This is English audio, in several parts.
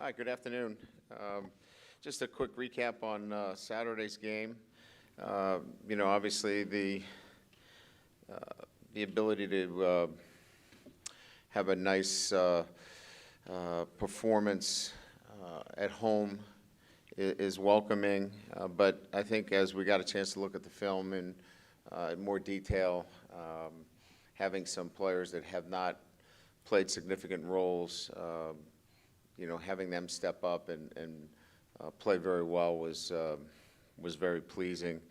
Hi, good afternoon. Just a quick recap on Saturday's game. Obviously the ability to have a nice performance at home is welcoming, but I think as we got a chance to look at the film in more detail, having some players that have not played significant roles, having them step up and play very well was very pleasing.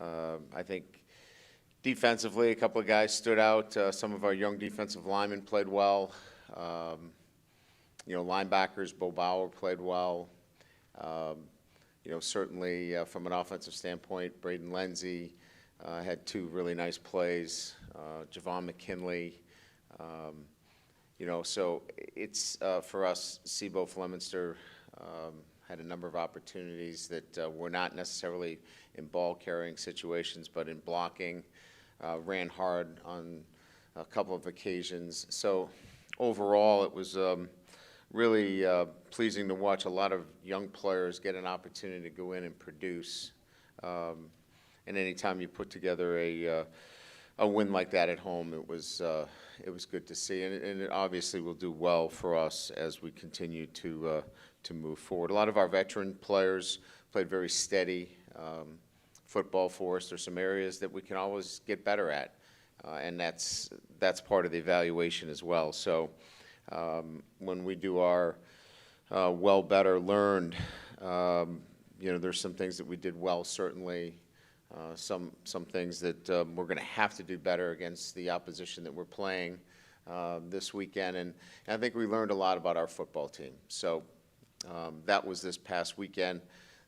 I think defensively, a couple of guys stood out. Some of our young defensive linemen played well. Linebackers, Bo Bauer played well. Certainly from an offensive standpoint, Braden Lenzy had two really nice plays. Javon McKinley. So it's for us, Sebo Fleminster had a number of opportunities that were not necessarily in ball-carrying situations, but in blocking, ran hard on a couple of occasions. So overall, it was really pleasing to watch a lot of young players get an opportunity to go in and produce. And anytime you put together a win like that at home, it was good to see, and it obviously will do well for us as we continue to move forward. A lot of our veteran players played very steady football for us. There's some areas that we can always get better at, and that's part of the evaluation as well. So when we do our well, better, learned, there's some things that we did well, certainly. Some things that we're going to have to do better against the opposition that we're playing this weekend, and I think we learned a lot about our football team. So that was this past weekend.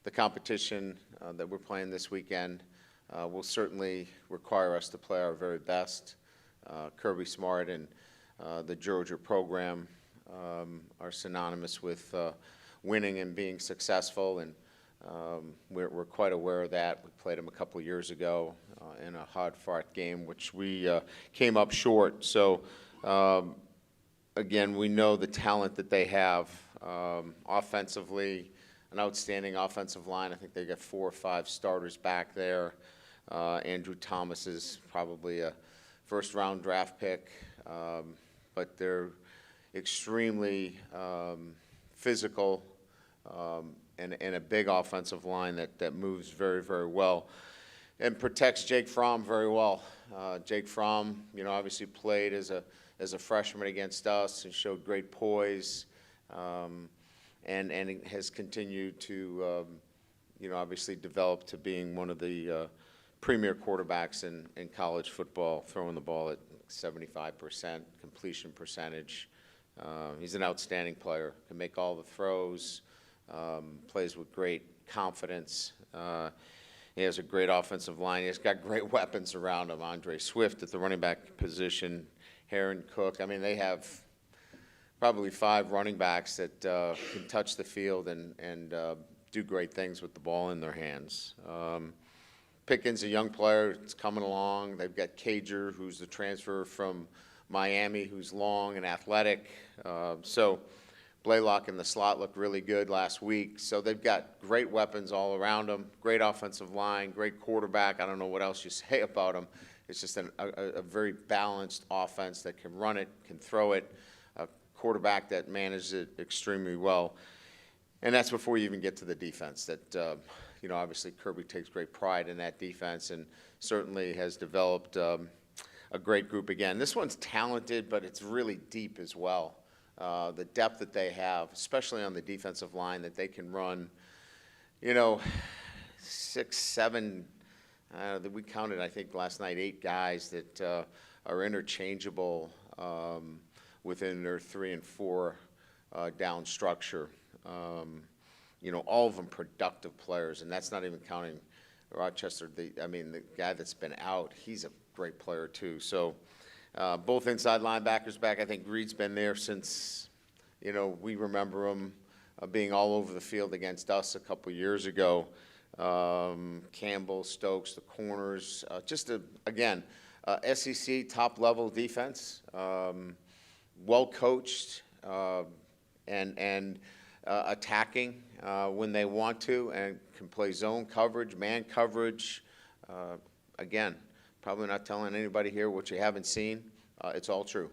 The competition that we're playing this weekend will certainly require us to play our very best. Kirby Smart and the Georgia program are synonymous with winning and being successful, and we're quite aware of that. We played them a couple of years ago in a hard-fought game, which we came up short. So, again, we know the talent that they have. Offensively, an outstanding offensive line. I think they got 4 or 5 starters back there. Andrew Thomas is probably a first-round draft pick, but they're extremely physical, and a big offensive line that moves very, very well and protects Jake Fromm very well. Jake Fromm, obviously played as a freshman against us and showed great poise, and has continued to, obviously develop to being one of the premier quarterbacks in college football, throwing the ball at 75% completion percentage. He's an outstanding player, can make all the throws. Plays with great confidence. He has a great offensive line. He's got great weapons around him. Andre Swift at the running back position, Heron Cook. I mean, they have probably 5 running backs that can touch the field and do great things with the ball in their hands. Pickens, a young player, is coming along. They've got Cager, who's the transfer from Miami, who's long and athletic. So Blaylock in the slot looked really good last week. So they've got great weapons all around them, great offensive line, great quarterback. I don't know what else you say about them. It's just a very balanced offense that can run it, can throw it, a quarterback that manages it extremely well. And that's before you even get to the defense that, obviously Kirby takes great pride in that defense and certainly has developed a great group again. This one's talented, but it's really deep as well. The depth that they have, especially on the defensive line, that they can run, 6, 7, we counted, I think, last night, 8 guys that are interchangeable within their 3 and 4 down structure. All of them productive players, and that's not even counting Rochester. The guy that's been out, he's a great player too. So both inside linebackers back. I think Reed's been there since, we remember him being all over the field against us a couple years ago. Campbell, Stokes, the corners, again, SEC top-level defense, well coached, and attacking when they want to and can play zone coverage, man coverage. Again, probably not telling anybody here what you haven't seen. It's all true.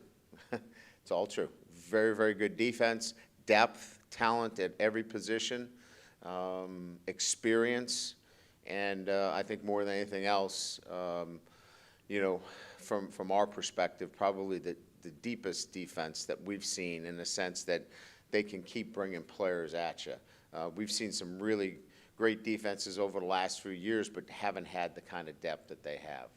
It's all true. Very, very good defense, depth, talent at every position, experience, and I think more than anything else, from our perspective, probably the deepest defense that we've seen, in the sense that they can keep bringing players at you. We've seen some really great defenses over the last few years, but haven't had the kind of depth that they have.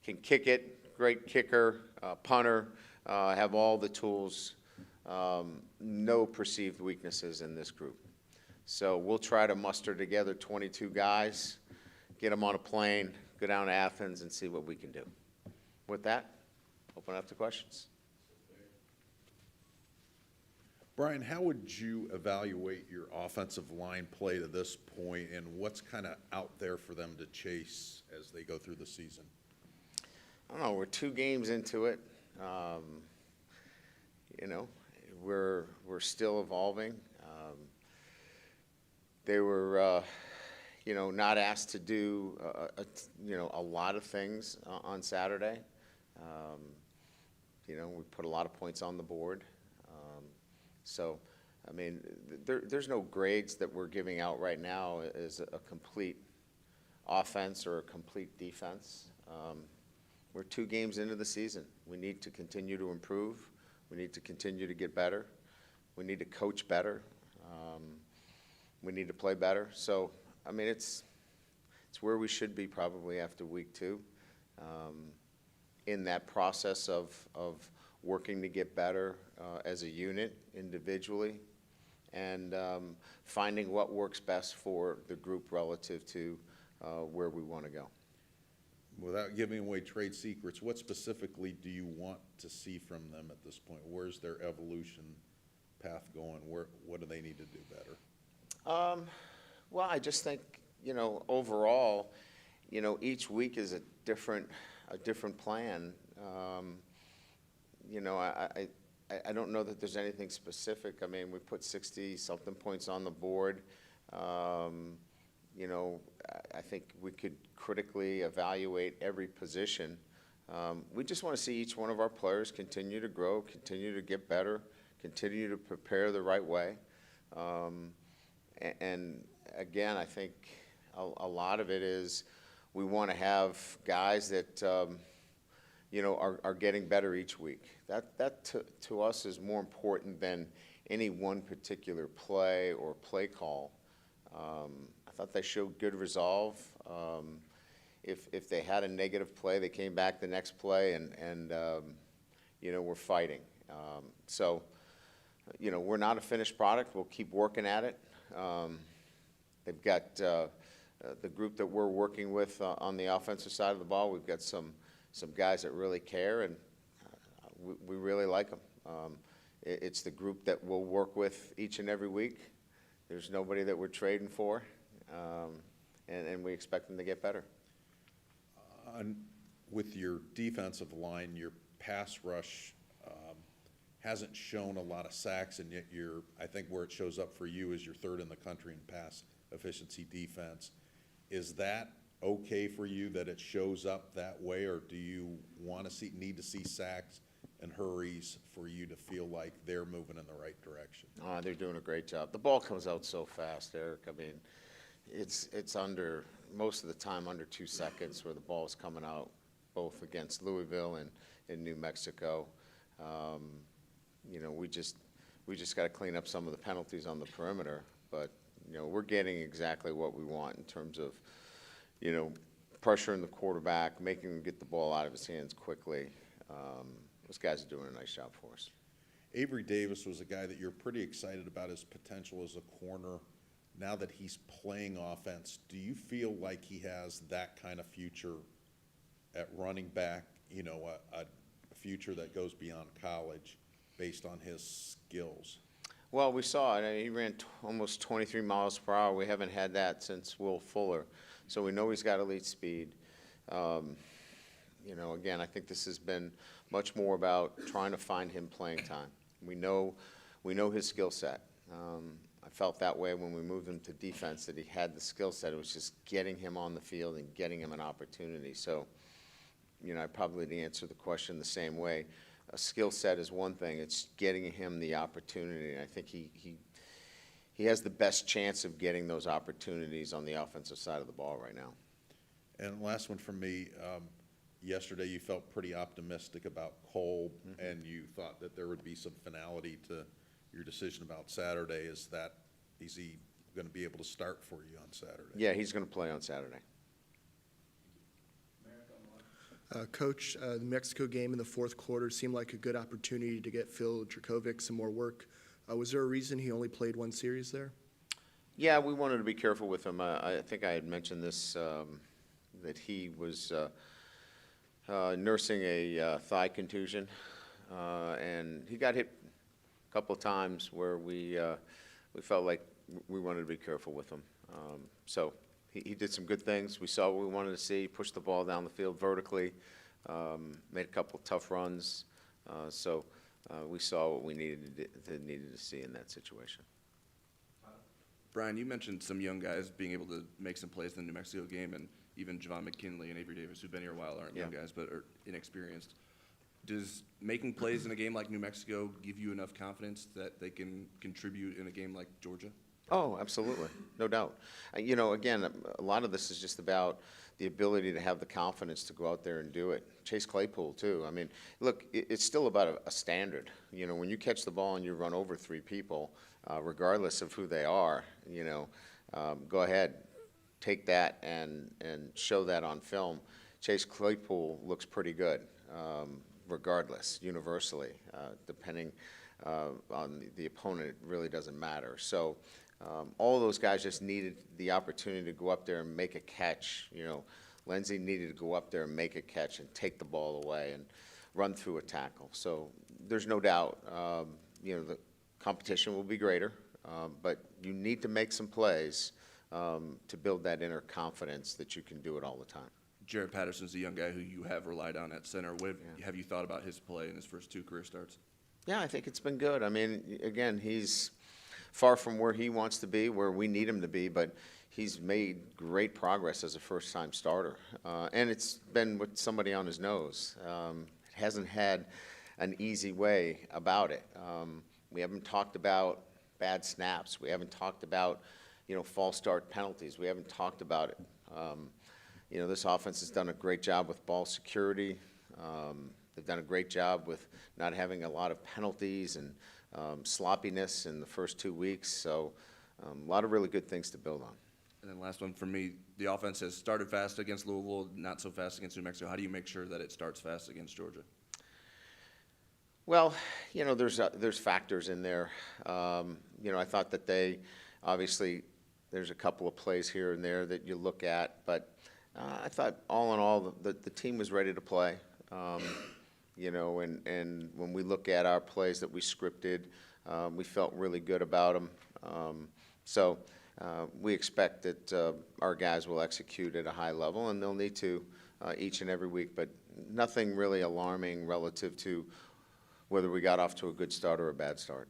Can kick it, great kicker, punter, have all the tools, no perceived weaknesses in this group. So we'll try to muster together 22 guys, get them on a plane, go down to Athens, and see what we can do. With that, open up to questions. Brian, how would you evaluate your offensive line play to this point, and what's kind of out there for them to chase as they go through the season? I don't know. We're 2 games into it. We're still evolving. They were, not asked to do, a lot of things on Saturday. We put a lot of points on the board. So, I mean, there's no grades that we're giving out right now as a complete offense or a complete defense. We're 2 games into the season. We need to continue to improve. We need to continue to get better. We need to coach better. We need to play better. So, I mean, it's where we should be probably after week 2, in that process of working to get better as a unit, individually, and finding what works best for the group relative to where we want to go. Without giving away trade secrets, what specifically do you want to see from them at this point? Where's their evolution path going? What do they need to do better? Well, I just think, overall, each week is a different plan. I don't know that there's anything specific. I mean, we put 60-something points on the board. I think we could critically evaluate every position. We just want to see each one of our players continue to grow, continue to get better, continue to prepare the right way. And again, I think a lot of it is we want to have guys that are getting better each week. That to us is more important than any one particular play or play call. I thought they showed good resolve. If they had a negative play, they came back the next play and we're fighting. So we're not a finished product. We'll keep working at it. They've got the group that we're working with on the offensive side of the ball. We've got some guys that really care, and we really like them. It's the group that we'll work with each and every week. There's nobody that we're trading for, and we expect them to get better. With your defensive line, your pass rush hasn't shown a lot of sacks, and yet I think where it shows up for you is you're 3rd in the country in pass efficiency defense. Is that okay for you that it shows up that way, or do you need to see sacks and hurries for you to feel like they're moving in the right direction? They're doing a great job. The ball comes out so fast, Eric. I mean, it's under, most of the time, under 2 seconds where the ball is coming out, both against Louisville and in New Mexico. We just got to clean up some of the penalties on the perimeter, but we're getting exactly what we want in terms of pressuring the quarterback, making him get the ball out of his hands quickly. Those guys are doing a nice job for us. Avery Davis was a guy that you're pretty excited about his potential as a corner. Now that he's playing offense, do you feel like he has that kind of future at running back, a future that goes beyond college based on his skills? Well, we saw it. He ran almost 23 miles per hour. We haven't had that since Will Fuller. So we know he's got elite speed. Again, I think this has been much more about trying to find him playing time. We know his skill set. I felt that way when we moved him to defense, that he had the skill set. It was just getting him on the field and getting him an opportunity. So, I probably didn't answer the question the same way. A skill set is one thing. It's getting him the opportunity. And I think he has the best chance of getting those opportunities on the offensive side of the ball right now. And last one from me. Yesterday, you felt pretty optimistic about Cole, and you thought that there would be some finality to your decision about Saturday. Is he going to be able to start for you on Saturday? Yeah, he's going to play on Saturday. Coach, the Mexico game in the fourth quarter seemed like a good opportunity to get Phil Dracovic some more work. Was there a reason he only played one series there? Yeah, we wanted to be careful with him. I think I had mentioned this, that he was nursing a thigh contusion, and he got hit a couple of times where we felt like we wanted to be careful with him. So he did some good things. We saw what we wanted to see, pushed the ball down the field vertically, made a couple of tough runs. So we saw what we needed to see in that situation. Brian, you mentioned some young guys being able to make some plays in the New Mexico game, and even Javon McKinley and Avery Davis, who've been here a while, aren't young guys, but are inexperienced. Does making plays in a game like New Mexico give you enough confidence that they can contribute in a game like Georgia? Oh, absolutely, no doubt. Again, a lot of this is just about the ability to have the confidence to go out there and do it. Chase Claypool, too. I mean, look, it's still about a standard. When you catch the ball and you run over three people, regardless of who they are, go ahead, take that and show that on film. Chase Claypool looks pretty good, regardless, universally, depending on the opponent. It really doesn't matter. So all those guys just needed the opportunity to go up there and make a catch. Lindsey needed to go up there and make a catch and take the ball away and run through a tackle. So there's no doubt, the competition will be greater, but you need to make some plays to build that inner confidence that you can do it all the time. Jared Patterson's a young guy who you have relied on at center. What have you thought about his play in his first two career starts? Yeah, I think it's been good. I mean, again, he's far from where he wants to be, where we need him to be, but he's made great progress as a first-time starter. And it's been with somebody on his nose. It hasn't had an easy way about it. We haven't talked about bad snaps. We haven't talked about, false start penalties. We haven't talked about it. This offense has done a great job with ball security. They've done a great job with not having a lot of penalties and sloppiness in the first 2 weeks. So a lot of really good things to build on. And then last one from me, the offense has started fast against Louisville, not so fast against New Mexico. How do you make sure that it starts fast against Georgia? Well, there's factors in there. I thought that they, obviously, there's a couple of plays here and there that you look at, but I thought all in all the team was ready to play. And when we look at our plays that we scripted, we felt really good about them. So we expect that our guys will execute at a high level, and they'll need to each and every week, but nothing really alarming relative to whether we got off to a good start or a bad start.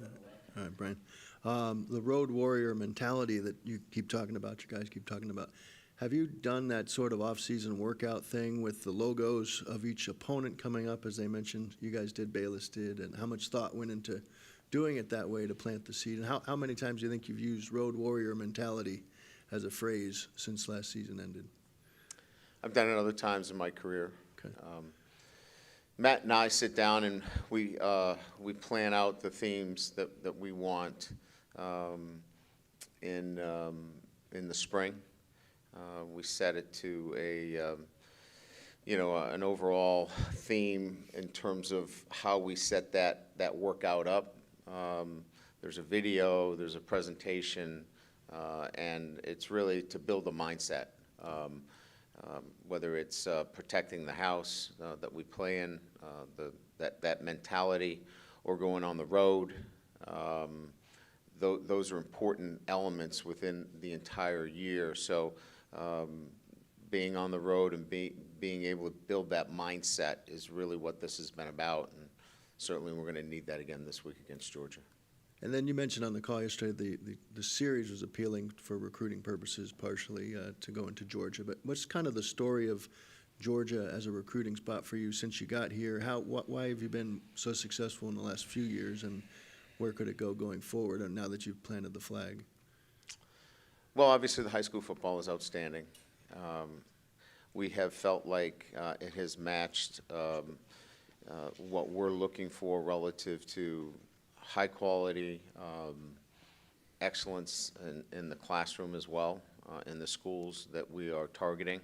All right, Brian. The road warrior mentality that you keep talking about, you guys keep talking about, have you done that sort of off-season workout thing with the logos of each opponent coming up, as they mentioned? You guys did, Bayless did, and how much thought went into doing it that way to plant the seed? And how many times do you think you've used road warrior mentality as a phrase since last season ended? I've done it other times in my career. Okay. Matt and I sit down and we plan out the themes that we want in the spring. We set it to an overall theme in terms of how we set that workout up. There's a video, there's a presentation, and it's really to build a mindset. Whether it's protecting the house that we play in, that mentality, or going on the road. Those are important elements within the entire year. So being on the road and being able to build that mindset is really what this has been about. And certainly we're going to need that again this week against Georgia. And then you mentioned on the call yesterday the series was appealing for recruiting purposes partially to go into Georgia. But what's kind of the story of Georgia as a recruiting spot for you since you got here? Why have you been so successful in the last few years, and where could it go going forward now that you've planted the flag? Well, obviously, the high school football is outstanding. We have felt like it has matched what we're looking for relative to high quality, excellence in the classroom as well, in the schools that we are targeting,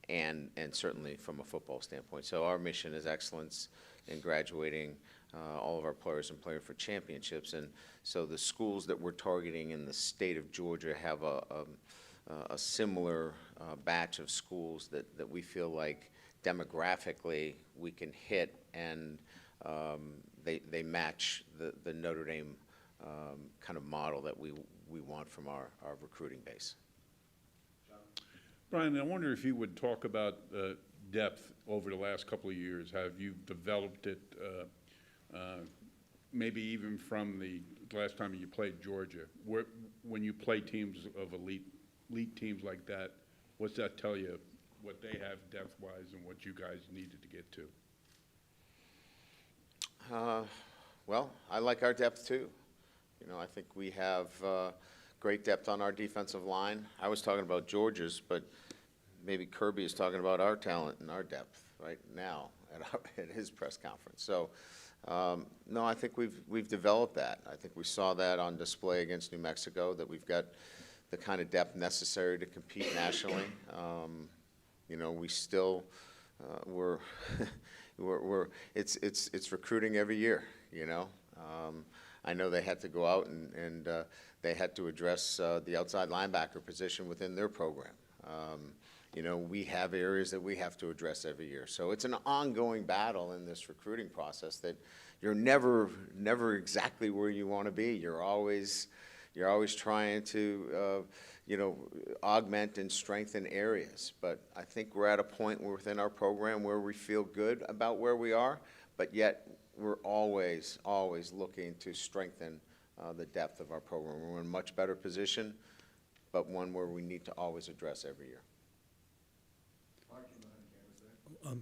and certainly from a football standpoint. So our mission is excellence in graduating all of our players and playing for championships. And so the schools that we're targeting in the state of Georgia have a similar batch of schools that we feel like demographically we can hit, and they match the Notre Dame kind of model that we want from our recruiting base. Brian, I wonder if you would talk about depth over the last couple of years. Have you developed it, maybe even from the last time you played Georgia? When you play teams of elite teams like that, what's that tell you, what they have depth-wise and what you guys needed to get to? Well, I like our depth too. You know, I think we have great depth on our defensive line. I was talking about Georgia's, but maybe Kirby is talking about our talent and our depth right now at his press conference. So, no, I think we've developed that. I think we saw that on display against New Mexico, that we've got the kind of depth necessary to compete nationally. You know, we still it's recruiting every year. You know, I know they had to go out and they had to address the outside linebacker position within their program. You know, we have areas that we have to address every year. So it's an ongoing battle in this recruiting process that you're never exactly where you want to be. You're always trying to, you know, augment and strengthen areas. But I think we're at a point within our program where we feel good about where we are, but yet we're always looking to strengthen the depth of our program. We're in a much better position, but one where we need to always address every year.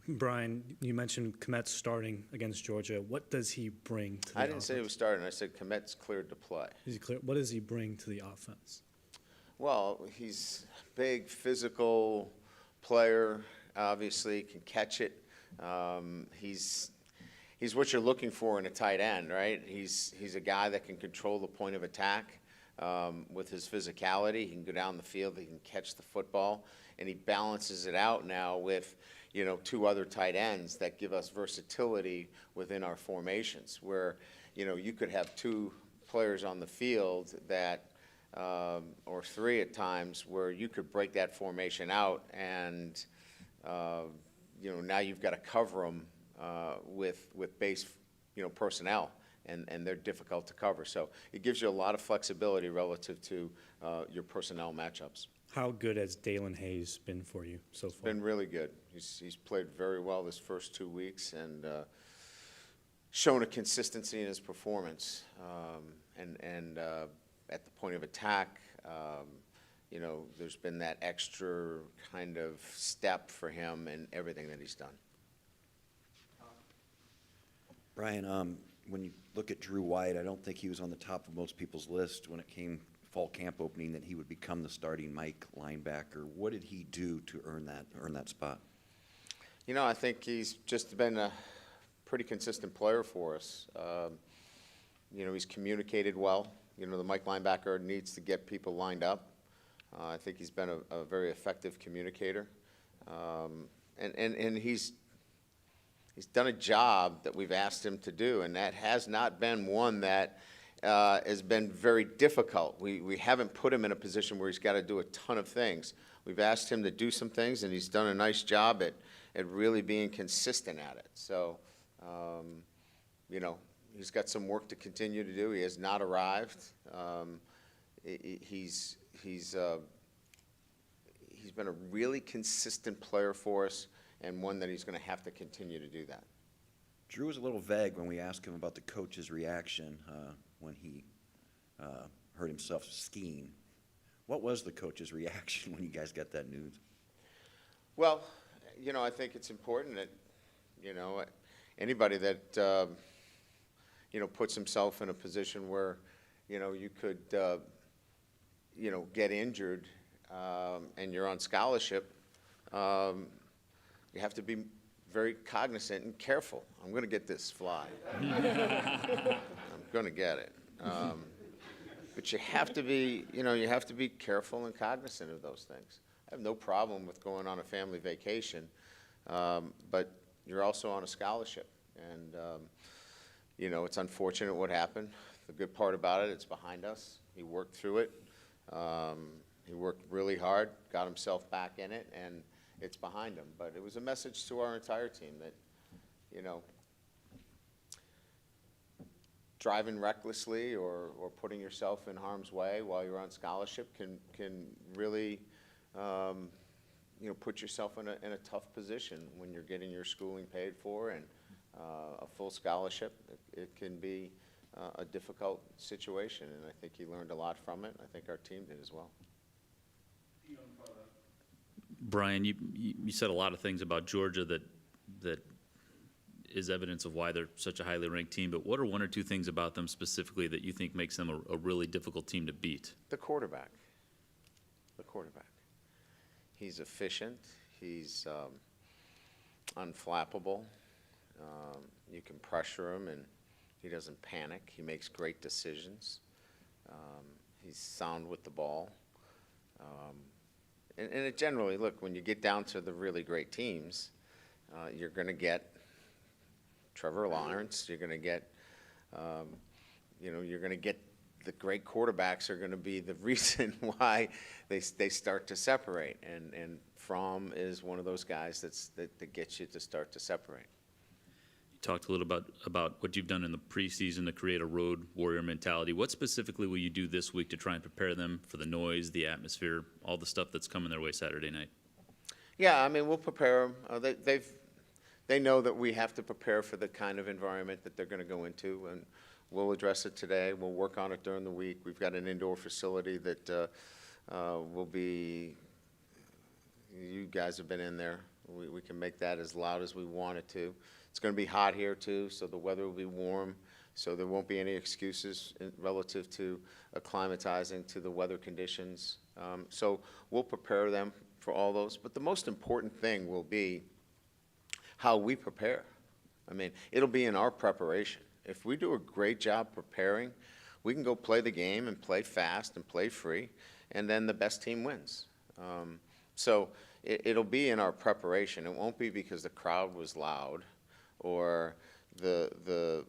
Brian, you mentioned Komet's starting against Georgia. What does he bring to the I didn't say he offense? was starting. I said Komet's cleared to play. Is he clear? What does he bring to the offense? Well, he's a big, physical player. Obviously, can catch it. He's what you're looking for in a tight end, right? He's a guy that can control the point of attack with his physicality. He can go down the field. He can catch the football, and he balances it out now with, you know, two other tight ends that give us versatility within our formations, where, you know, you could have two players on the field that, or three at times, where you could break that formation out, and you know, now you've got to cover them with base, you know, personnel, and they're difficult to cover. So it gives you a lot of flexibility relative to your personnel matchups. How good has Dalen Hayes been for you so far? Been really good. He's played very well this first 2 weeks, and shown a consistency in his performance. And at the point of attack, you know, there's been that extra kind of step for him in everything that he's done. Brian, when you look at Drew White, I don't think he was on the top of most people's list when it came fall camp opening that he would become the starting Mike linebacker. What did he do to earn that spot? You know, I think he's just been a pretty consistent player for us. You know, he's communicated well. You know, the Mike linebacker needs to get people lined up. I think he's been a very effective communicator. And he's done a job that we've asked him to do, and that has not been one that has been very difficult. We haven't put him in a position where he's got to do a ton of things. We've asked him to do some things, and he's done a nice job at really being consistent at it. So, you know, he's got some work to continue to do. He has not arrived. He's been a really consistent player for us, and one that he's going to have to continue to do that. Drew was a little vague when we asked him about the coach's reaction when he hurt himself skiing. What was the coach's reaction when you guys got that news? Well, I think it's important that, anybody that, puts himself in a position where, you could, get injured and you're on scholarship, you have to be very cognizant and careful. I'm going to get this fly. I'm going to get it. But you have to be, you have to be careful and cognizant of those things. I have no problem with going on a family vacation, but you're also on a scholarship. And, it's unfortunate what happened. The good part about it, it's behind us. He worked through it. He worked really hard, got himself back in it, and it's behind him. But it was a message to our entire team that, driving recklessly or putting yourself in harm's way while you're on scholarship can really, put yourself in a tough position when you're getting your schooling paid for and a full scholarship. It can be a difficult situation, and I think he learned a lot from it. I think our team did as well. Brian, you said a lot of things about Georgia that is evidence of why they're such a highly ranked team, but what are one or two things about them specifically that you think makes them a really difficult team to beat? The quarterback. He's efficient. He's unflappable. You can pressure him, and he doesn't panic. He makes great decisions. He's sound with the ball. And it generally, look, when you get down to the really great teams, you're going to get Trevor Lawrence. You're going to get, you're going to get the great quarterbacks are going to be the reason why they start to separate. And Fromm is one of those guys that gets you to start to separate. You talked a little about what you've done in the preseason to create a road warrior mentality. What specifically will you do this week to try and prepare them for the noise, the atmosphere, all the stuff that's coming their way Saturday night? Yeah, I mean, we'll prepare them. They know that we have to prepare for the kind of environment that they're going to go into, and we'll address it today. We'll work on it during the week. We've got an indoor facility that will be, you guys have been in there. We can make that as loud as we want it to. It's going to be hot here, too, so the weather will be warm, so there won't be any excuses relative to acclimatizing to the weather conditions. So we'll prepare them for all those. But the most important thing will be how we prepare. I mean, it'll be in our preparation. If we do a great job preparing, we can go play the game and play fast and play free, and then the best team wins. So it'll be in our preparation. It won't be because the crowd was loud or that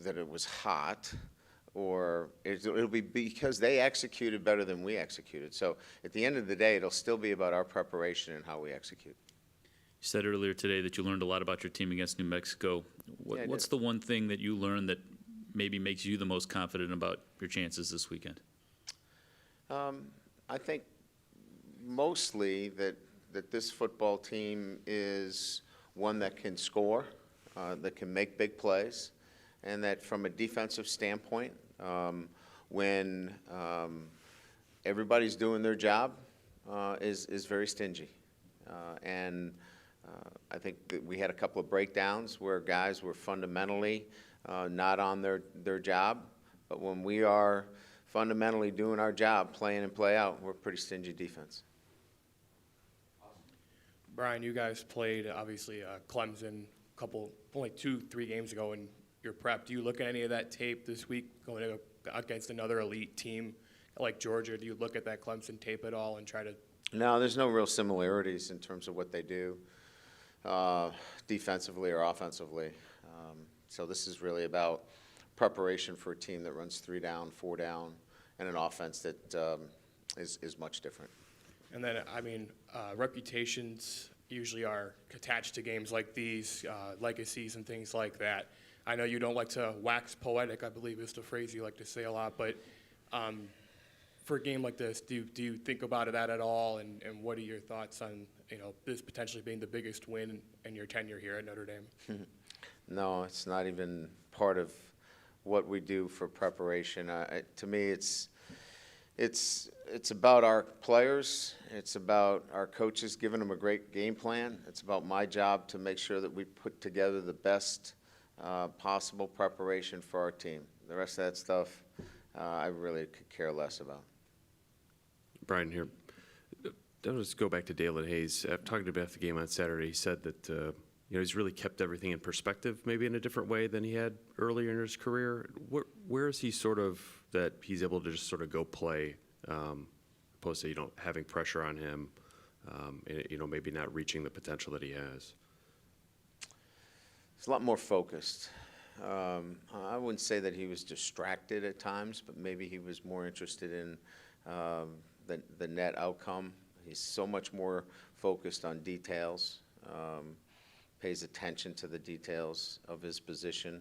it was hot, or it'll be because they executed better than we executed. So at the end of the day, it'll still be about our preparation and how we execute. You said earlier today that you learned a lot about your team against New Mexico. What's the one thing that you learned that maybe makes you the most confident about your chances this weekend? I think mostly that this football team is one that can score, that can make big plays, and that from a defensive standpoint, when everybody's doing their job, is very stingy. I think that we had a couple of breakdowns where guys were fundamentally not on their job, but when we are fundamentally doing our job, play in and play out, we're a pretty stingy defense. Brian, you guys played, obviously, Clemson only 2-3 games ago in your prep. Do you look at any of that tape this week going against another elite team like Georgia? Do you look at that Clemson tape at all and try to? No, there's no real similarities in terms of what they do defensively or offensively. So this is really about preparation for a team that runs 3 down, 4 down, and an offense that is much different. And then, I mean, reputations usually are attached to games like these, legacies and things like that. I know you don't like to wax poetic, I believe is the phrase you like to say a lot, but for a game like this, do you think about that at all, and what are your thoughts on this potentially being the biggest win in your tenure here at Notre Dame? No, it's not even part of what we do for preparation. To me, it's about our players. It's about our coaches giving them a great game plan. It's about my job to make sure that we put together the best possible preparation for our team. The rest of that stuff, I really could care less about. Brian here. I'll just go back to Dalen Hayes. Talking about the game on Saturday, he said that he's really kept everything in perspective, maybe in a different way than he had earlier in his career. Where is he sort of that he's able to just sort of go play, opposed to having pressure on him, and, maybe not reaching the potential that he has? He's a lot more focused. I wouldn't say that he was distracted at times, but maybe he was more interested in the net outcome. He's so much more focused on details, pays attention to the details of his position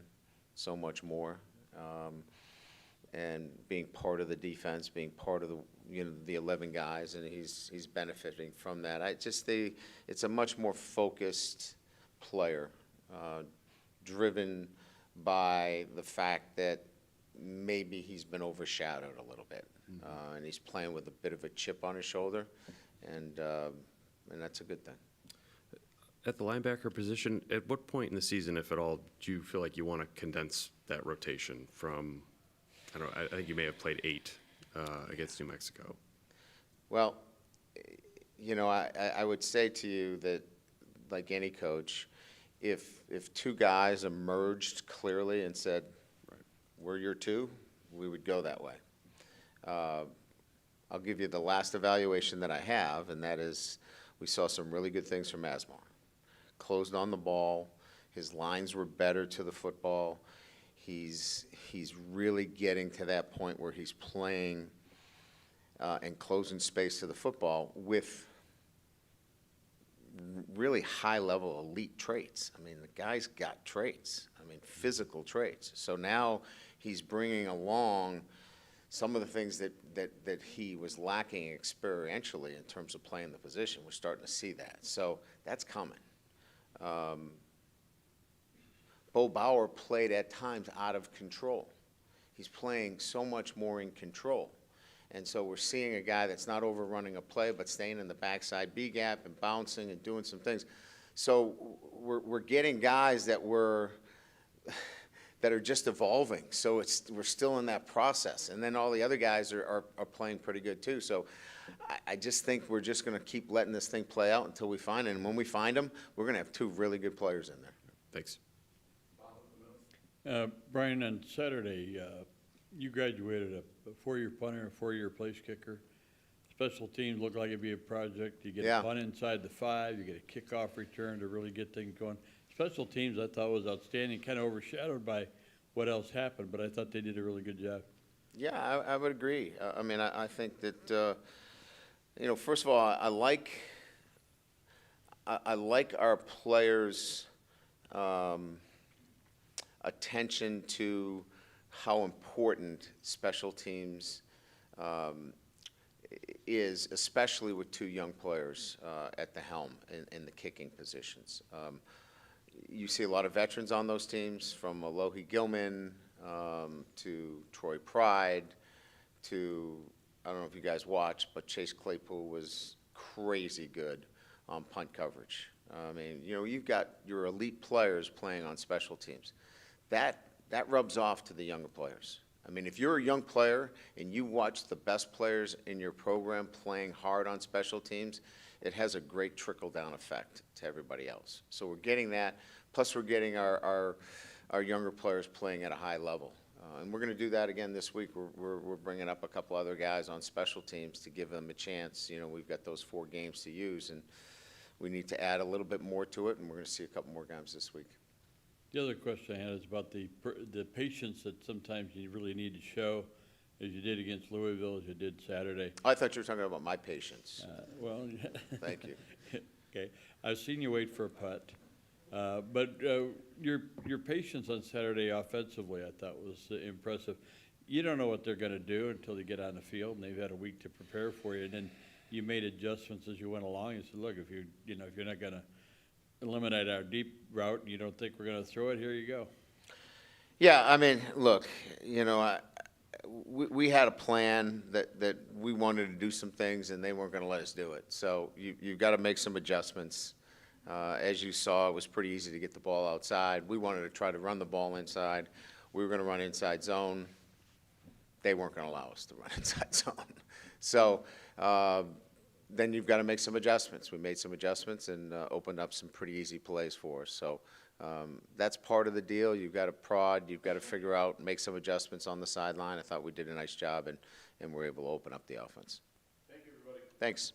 so much more, and being part of the defense, being part of the 11 guys, and he's benefiting from that. It's a much more focused player, driven by the fact that maybe he's been overshadowed a little bit, and he's playing with a bit of a chip on his shoulder, and that's a good thing. At the linebacker position, at what point in the season, if at all, do you feel like you want to condense that rotation from, I think you may have played 8 against New Mexico? Well, I would say to you that, like any coach, if 2 guys emerged clearly and said, we're your 2, we would go that way. I'll give you the last evaluation that I have, and that is we saw some really good things from Asmar. Closed on the ball. His lines were better to the football. He's really getting to that point where he's playing and closing space to the football with really high-level elite traits. I mean, the guy's got traits. I mean, physical traits. So now he's bringing along some of the things that he was lacking experientially in terms of playing the position. We're starting to see that. So that's coming. Bo Bauer played at times out of control. He's playing so much more in control. And so we're seeing a guy that's not overrunning a play, but staying in the backside B gap and bouncing and doing some things. So we're getting guys that are just evolving. So we're still in that process. And then all the other guys are playing pretty good too. So I just think we're just going to keep letting this thing play out until we find it. And when we find them, we're going to have 2 really good players in there. Thanks. Brian, on Saturday, you graduated a 4-year punter, a 4-year place kicker. Special teams look like it'd be a project. You get a punt inside the 5, you get a kickoff return to really get things going. Special teams I thought was outstanding, kind of overshadowed by what else happened, but I thought they did a really good job. Yeah, I would agree. I think that, first of all, I like our players' attention to how important special teams is, especially with 2 young players at the helm in the kicking positions. You see a lot of veterans on those teams, from Alohi Gilman to Troy Pride to, I don't know if you guys watched, but Chase Claypool was crazy good on punt coverage. You've got your elite players playing on special teams. That rubs off to the younger players. If you're a young player and you watch the best players in your program playing hard on special teams, it has a great trickle-down effect to everybody else. So we're getting that, plus we're getting our younger players playing at a high level. And we're going to do that again this week. We're bringing up a couple other guys on special teams to give them a chance. We've got those 4 games to use, and we need to add a little bit more to it, and we're going to see a couple more games this week. The other question I had is about the patience that sometimes you really need to show, as you did against Louisville, as you did Saturday. I thought you were talking about my patience. Well, Thank you. Okay, I've seen you wait for a putt, but your patience on Saturday offensively, I thought was impressive. You don't know what they're going to do until they get on the field, and they've had a week to prepare for you. And then you made adjustments as you went along. You said, "Look, if you're not going to eliminate our deep route, and you don't think we're gonna throw it, here you go. Yeah, I mean, look, you know, we had a plan that we wanted to do some things, and they weren't going to let us do it. So you've got to make some adjustments. As you saw, it was pretty easy to get the ball outside. We wanted to try to run the ball inside. We were going to run inside zone. They weren't going to allow us to run inside zone. So then you've got to make some adjustments. We made some adjustments and opened up some pretty easy plays for us. So that's part of the deal. You've got to prod. You've got to figure out, make some adjustments on the sideline. I thought we did a nice job, and we're able to open up the offense. Thank you, everybody. Thanks.